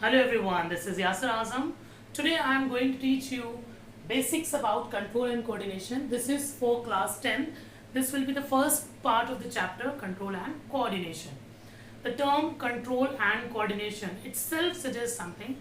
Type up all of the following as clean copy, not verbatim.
Hello everyone, this is Yasser Azam. Today I am going to teach you basics about control and coordination. This is for class 10. This will be the first part of the chapter, control and coordination. The term control and coordination itself suggests something.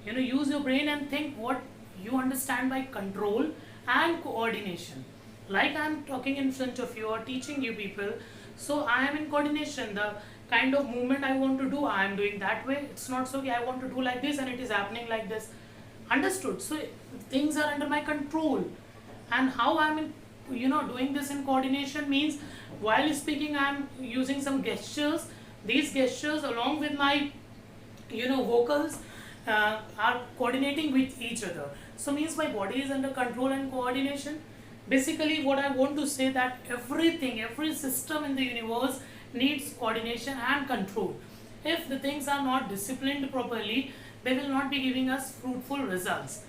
Use your brain and think what you understand by control and coordination. Like I am talking in front of you or teaching you people, so I am in coordination. The kind of movement I want to do, I am doing that way. It's not so I want to do like this and it is happening like this. Understood? So things are under my control. And how I'm in, doing this in coordination means while speaking I am using some gestures. These gestures along with my vocals are coordinating with each other. So means my body is under control and coordination. Basically what I want to say that every system in the universe needs coordination and control. If the things are not disciplined properly, they will not be giving us fruitful results.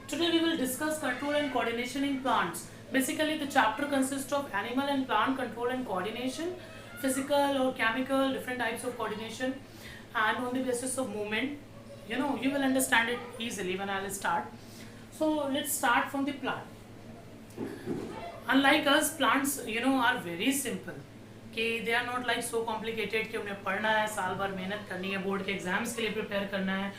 Today we will discuss control and coordination in plants. Basically the chapter consists of animal and plant control and coordination, physical or chemical, different types of coordination, and on the basis of movement. You will understand it easily when I will start. So let's start from the plant. Unlike us, plants are very simple. कि they are not like so complicated कि उन्हें पढ़ना है, साल भर मेहनत करनी है, बोर्ड के एग्जाम्स के लिए प्रिपेयर करना है,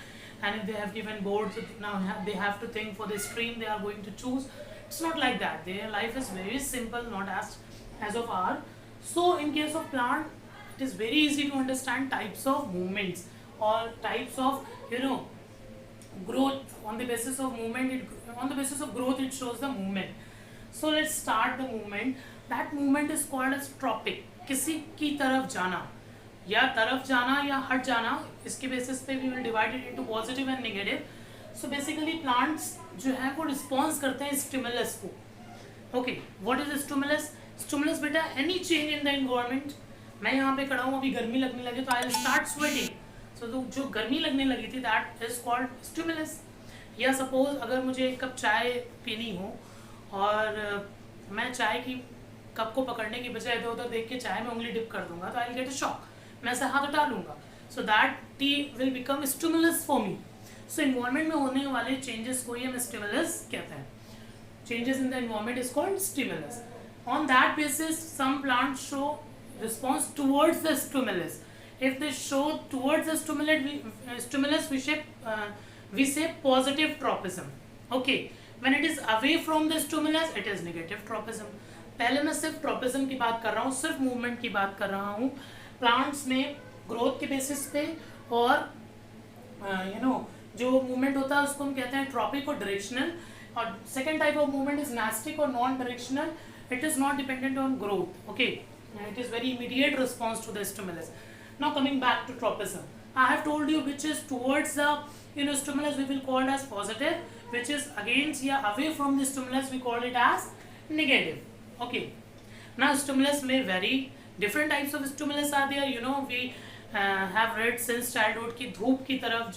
and if they have given boards, now they have to think for the stream they are going to choose. It's not like that. Their life is very simple, not as of our. So in case of plant, it is very easy to understand types of movements or types of growth. On the basis of movement, on the basis of growth, it shows the movement. So let's start the movement. That movement is called as tropic. किसी की तरफ जाना या हट जाना, इसके basis पे we will divide it into positive and negative. So basically plants जो है वो response करते हैं stimulus को. Okay, what is stimulus? Stimulus बेटा any change in the environment. मैं यहाँ पे खड़ा हूँ, अभी गर्मी लगने लगी तो I'll start sweating. So जो गर्मी लगने लगी थी that is called stimulus. या suppose अगर मुझे एक कप चाय पीनी हो और मैं चाय की कप को पकड़ने की बजाय इधर उधर देख के चाय में उंगली डिप कर दूंगा तो I will get a shock, मैं ऐसे हाथ हटा लूंगा. So that T will become stimulus for me. So environment में होने वाले चेंजेस को ही हम स्टिमुलस कहते हैं. Changes in the environment is called stimulus. On that basis some plants show response towards the stimulus. if they show towards the stimulus we say positive tropism. Okay, when it is away from the stimulus it is negative tropism. पहले मैं सिर्फ tropism की बात कर रहा हूँ, सिर्फ movement की बात कर रहा हूँ प्लांट्स में ग्रोथ के बेसिस पे. और जो मूवमेंट होता है उसको हम कहते हैं ट्रॉपिक और डायरेक्शनल. और second type of movement is nastic और non directional. It is not dependent on growth. Okay, it is very immediate response to the stimulus. Now coming back to tropism, I have told you which is towards the stimulus we will call it as positive, which is against या away from the stimulus we call it as negative. Okay, now stimulus may vary. Different types of stimulus are there. We have read since childhood कि धूप की तरफ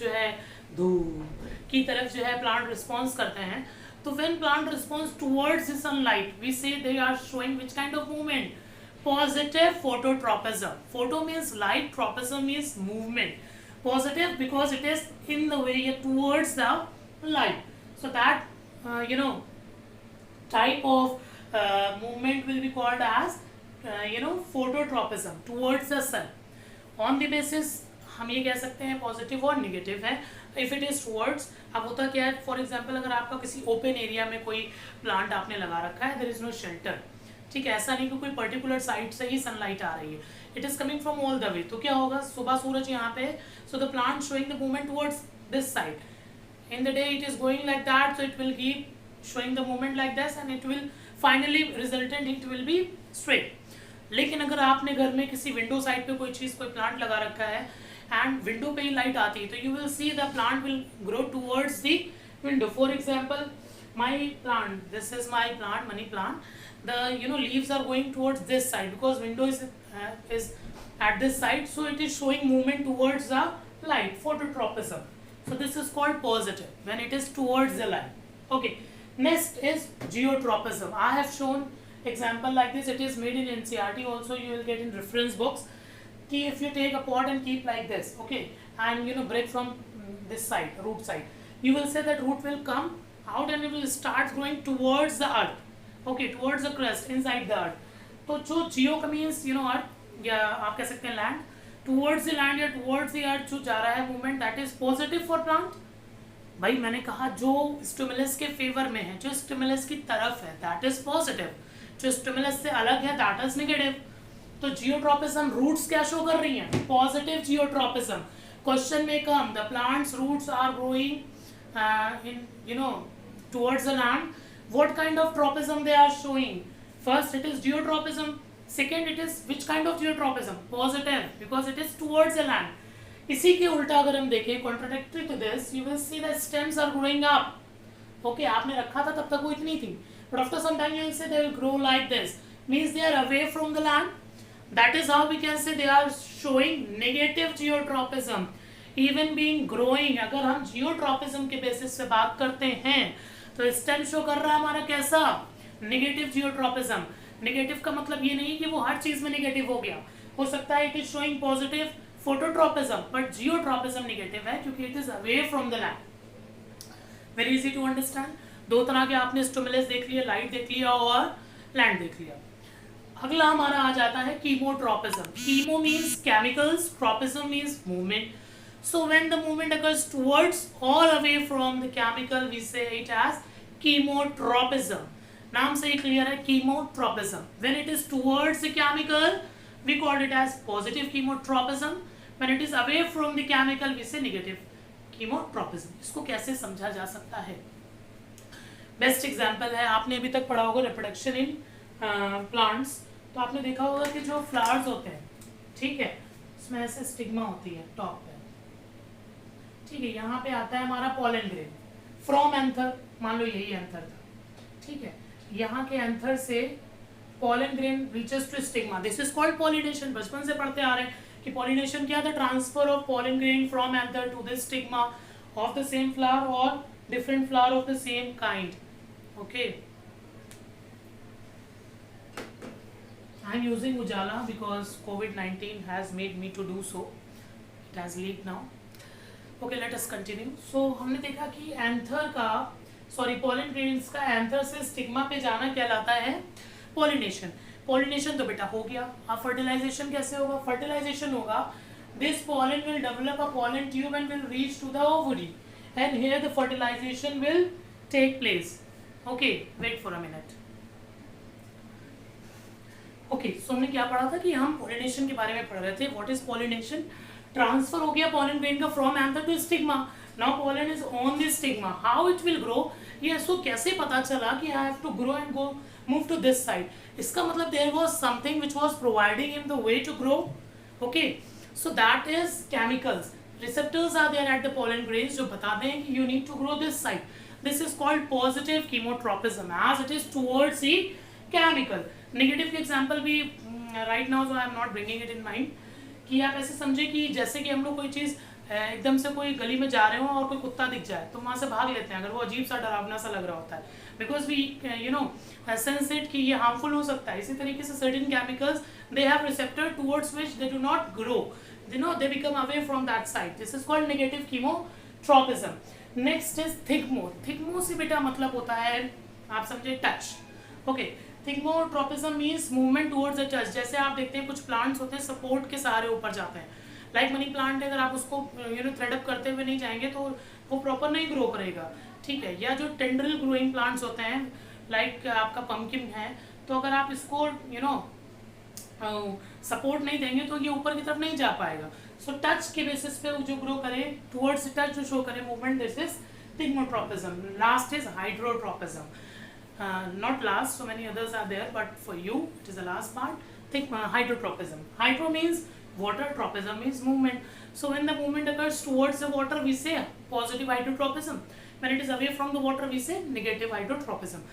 जो है plant response करते हैं. तो when plant responds towards the sunlight, we say they are showing which kind of movement? Positive phototropism. Photo means light, tropism means movement. Positive because it is in the way towards the light. So that type of movement will be called as phototropism towards the sun. On the basis हम ये कह सकते हैं positive और negative है. If it is towards, अब होता क्या है, फॉर एग्जांपल अगर आपका किसी ओपन एरिया में कोई प्लांट आपने लगा रखा है, देयर इज नो शेल्टर. ठीक है, ऐसा नहीं कि कोई पर्टिकुलर साइड से ही सनलाइट आ रही है, it is coming from all the way. तो क्या होगा, सुबह सूरज यहाँ पे, so the plant showing the movement towards this side. in the day it is going like that, so it will keep showing the movement like this and it will finally resultant it will be straight. लेकिन अगर आपने घर में किसी window side पे कोई चीज़, कोई plant लगा रखा है एंड विंडो पे ही लाइट आती है, तो you will see the plant will grow towards the window. For example my plant, this is my plant, money plant, the leaves are going towards this side because window is at this side, so it is showing movement towards the light, phototropism. So this is called positive when it is towards the light. Okay, next is geotropism. I have shown example like this. It is made in NCERT also, you will get in reference books. If you take a pot and keep like this, okay, and break from this side, root side, you will say that root will come out and it will start growing towards the earth, okay, towards the crust inside the earth. तो जो जियो का means earth या आप कह सकते हैं land, towards the land या towards the earth जो जा रहा है movement, that is positive for plant. भाई मैंने कहा जो स्टिमुलस के फेवर में है, जो स्टिमुलस की तरफ है, दैट इज पॉजिटिव. जो स्टिमुलस से अलग है, दैट इज नेगेटिव. तो जियोट्रॉपिज्म रूट्स क्या शो कर रही हैं? Positive geotropism. क्वेश्चन में come the plants roots are growing in towards the land. What kind of tropism they are showing? First it is geotropism, second it is which kind of geotropism? Positive, because it is towards the land. इसी के उल्टा अगर हम देखें, contradictory to this, you will see the stems are growing up. Okay, आपने रखा था तब तक वो इतनी थी, but after some time you will say they will grow like this, means they are away from the land. That is how we can say they are showing negative geotropism. Even being growing, अगर हम geotropism के basis पे बात करते हैं तो stem show कर रहा है हमारा कैसा? Negative geotropism. नेगेटिव का मतलब ये नहीं कि वो हर चीज में नेगेटिव हो गया, हो सकता है it is showing positive phototropism, but geotropism negative है क्योंकि it is away from the land. Very easy to understand. दो तरह के आपने स्टिमुलस देख लिया, लाइट देख लिया और लैंड देख लिया. अगला हमारा आ जाता है chemotropism. Chemo means chemicals, tropism means movement. So when the movement occurs towards or away from the chemical, we say it as chemotropism. नाम से ही क्लियर है, chemotropism. When it is towards the chemical, we call it as positive chemotropism. When it is away from the chemical, we say negative chemotropism. इसको कैसे समझा जा सकता है? Best example है, आपने अभी तक पढ़ा होगा रिप्रोडक्शन इन प्लांट्स. तो आपने देखा होगा कि जो फ्लावर्स होते हैं, ठीक है, उसमें ऐसे स्टिग्मा होती है टॉप पे, ठीक है. यहाँ पे आता है हमारा पॉलन ग्रेन फ्रॉम एंथर, मान लो यही एंथर था, ठीक है. यहाँ के एंथर से pollen grain reaches to stigma. This is called pollination. बचपन से पढ़ते आ रहे हैं कि पॉलिनेशन क्या था? Transfer of pollen grain from anther to the stigma of the same flower और different flower of the same kind. Okay, I am using उजाला because COVID-19 has made me to do so. It has leaked now. Okay, let us continue. So हमने देखा कि anther का, sorry, pollen grains का anther से stigma पे जाना कहलाता है पॉलिनेशन. पॉलिनेशन तो बेटा हो गया. अब फर्टिलाइजेशन कैसे होगा? फर्टिलाइजेशन होगा, this pollen will develop a pollen tube and will reach to the ovary and here the fertilisation will take place. Okay, wait for a minute. Okay, so हमने क्या पढ़ा था कि हम पॉलिनेशन के बारे में पढ़ रहे थे. What is pollination? ट्रांसफर हो गया पॉलन ग्रेन का from anther to stigma. Now pollen is on the stigma. How it will grow? ये सो कैसे पता चला कि I have to grow and go move to this side? इसका मतलब there was something which was providing him the way to grow. Okay, so that is chemicals. Receptors are there at the pollen grains जो बताते हैं कि you need to grow this side. This is called positive chemotropism as it is towards the chemical. Negative के example भी right now so I am not bringing it in mind, कि आप ऐसे समझे कि जैसे कि हम लोग कोई चीज़ एकदम से कोई गली में जा रहे हो और कोई कुत्ता दिख जाए तो वहाँ से भाग लेते हैं अगर वो अजीब सा डरावना सा लग रहा होता है, बिकॉज वी सेंस इट कि ये हार्मफुल हो सकता है. इसी तरीके से certain chemicals they have receptor towards which they do not grow, they become away from that side. This is called negative chemotropism. Next is thigmo. Thigmo से बेटा मतलब होता है, आप समझे, touch. Okay, thigmotropism means movement towards the touch. जैसे आप देखते हैं कुछ प्लांट्स होते हैं सपोर्ट के सहारे ऊपर जाते हैं, लाइक मनी प्लांट है, अगर आप उसको थ्रेड अप करते हुए नहीं जाएंगे तो वो प्रॉपर नहीं ग्रो करेगा, ठीक है. या जो टेंड्रिल ग्रोइंग प्लांट्स होते हैं, लाइक आपका पम्पकिन है, तो अगर आप इसको सपोर्ट नहीं देंगे तो ये ऊपर की तरफ नहीं जा पाएगा. सो टच के बेसिस पे जो ग्रो करे, टुवर्ड्स टच जो शो करे movement, this is thigmotropism. Last is hydrotropism. Not last, so many others are there, but for you it is the last part. Think hydrotropism. Hydro means water, tropism means movement. So when the movement occurs towards the water, we say positive hydrotropism. When it is away from the water, we say negative hydrotropism.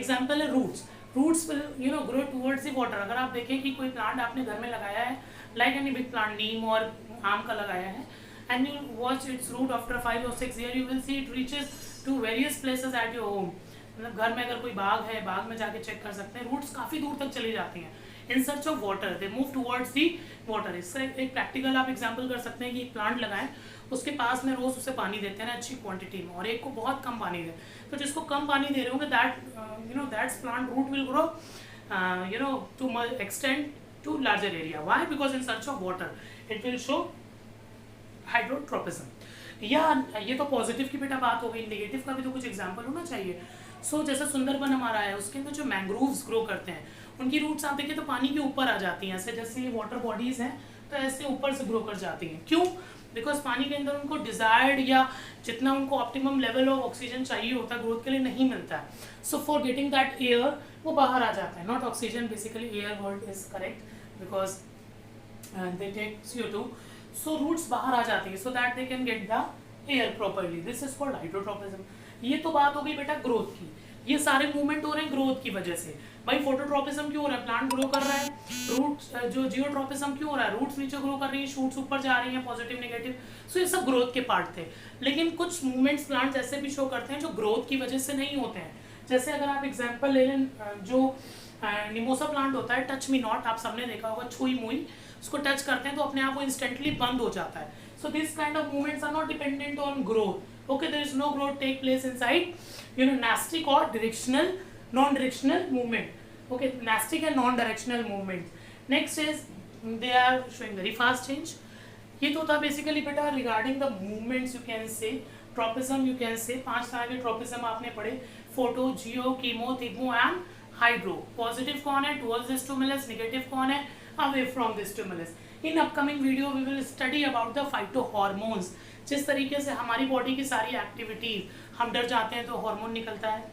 Example है roots. Roots will grow towards the water. अगर आप देखें कि कोई plant आपने घर में लगाया है, like any big plant, नीम और आम का लगाया है, and you watch its root after 5 or 6 years, you will see it reaches to various places at your home. मतलब घर में अगर कोई बाग है, बाग में जाके चेक कर सकते हैं, रूट्स काफ़ी दूर तक चली जाती हैं. इन search of water, they move towards the water. इसका एक प्रैक्टिकल आप एग्जांपल कर सकते हैं कि एक प्लांट लगाएं, उसके पास में रोज उसे पानी देते हैं ना अच्छी क्वांटिटी में, और एक को बहुत कम पानी दें, तो जिसको कम पानी दे रहे होंगे that's plant root will grow too much extend to larger area. Why? Because in search of water it will show hydrotropism. या ये तो पॉजिटिव की बेटा बात हो गई, नेगेटिव का भी तो कुछ एग्जांपल होना चाहिए। सो जैसे सुंदरबन हमारा है, उसके अंदर जो मैंग्रोव्स ग्रो करते हैं, उनकी रूट्स आप देखें तो पानी के ऊपर आ जाती हैं, ऐसे जैसे ये वाटर बॉडीज हैं तो ऐसे ऊपर से ग्रो कर जाती हैं। क्यों? बिकॉज पानी के अंदर उनको डिजायर्ड या जितना उनको ऑप्टिमम लेवल ऑफ ऑक्सीजन चाहिए होता है ग्रोथ के लिए नहीं मिलता है। So for getting that air वो बाहर आ जाता है, not oxygen, basically air word is correct because they take CO2। So roots बाहर आ जाती है so that they can get the air properly, this is called hydrotropism. ये तो बात हो गई बेटा ग्रोथ की। ये सारे मूवमेंट हो रहे हैं ग्रोथ की वजह से। भाई फोटोट्रोपिज्म क्यों हो रहा है? प्लांट ग्रो कर रहा है। रूट्स जो जियोट्रोपिज्म क्यों हो रहा है? रूट्स नीचे ग्रो कर रही है, शूट्स ऊपर जा रही हैं, पॉजिटिव नेगेटिव। सो ये सब ग्रोथ के पार्ट थे। लेकिन कुछ मूवमेंट्स प्लांट्स ऐसे भी शो करते हैं जो ग्रोथ की वजह से नहीं होते हैं। जैसे अगर आप एग्जाम्पल ले लें, जो निमोसा प्लांट होता है, टच मी नॉट, आप सबने देखा होगा, छुई मुई, उसको टच करते हैं तो अपने आप वो इंस्टेंटली बंद हो जाता है। So this kind of movements are not dependent on growth. Okay, there is no growth take place inside nastic or directional, non-directional movement. Okay, nastic and non-directional movement. Next is they are showing very fast change. ये तो था basically बेटा regarding the movements, you can say tropism, you can say 5 तरह के tropism आपने पढ़े, photo, geo, chemo, thigmo and hydro. Positive कौन है? Towards the stimulus. नेगेटिव कौन है? Away from the stimulus. In upcoming video we will study about the phytohormones, जिस तरीके से हमारी बॉडी की सारी एक्टिविटीज, हम डर जाते हैं तो हार्मोन निकलता है,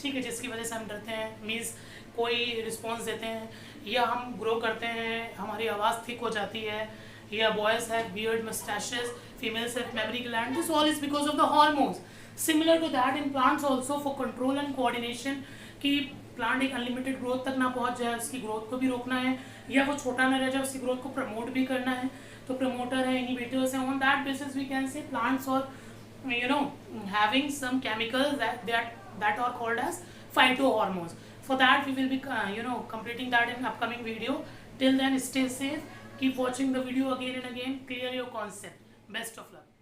ठीक है, जिसकी वजह से हम डरते हैं, मीन्स कोई रिस्पॉन्स देते हैं, या हम ग्रो करते हैं, हमारी आवाज़ थिक हो जाती है, या boys have beard moustaches, females have mammary gland, this is all because of the hormones. Similar to that in plants also for control and coordination, कि प्लांट एक अनलिमिटेड ग्रोथ तक ना पहुंच जाए, उसकी ग्रोथ को भी रोकना है, या वो छोटा ना रह जाए, उसकी ग्रोथ को प्रमोट भी करना है, तो प्रमोटर है, इनिबिटर्स है, on that basis we can say plants are having some chemicals that are called as phytohormones. For that we will be completing that in upcoming video. Till then, stay safe, keep watching the video again and again, clear your concept. Best of luck.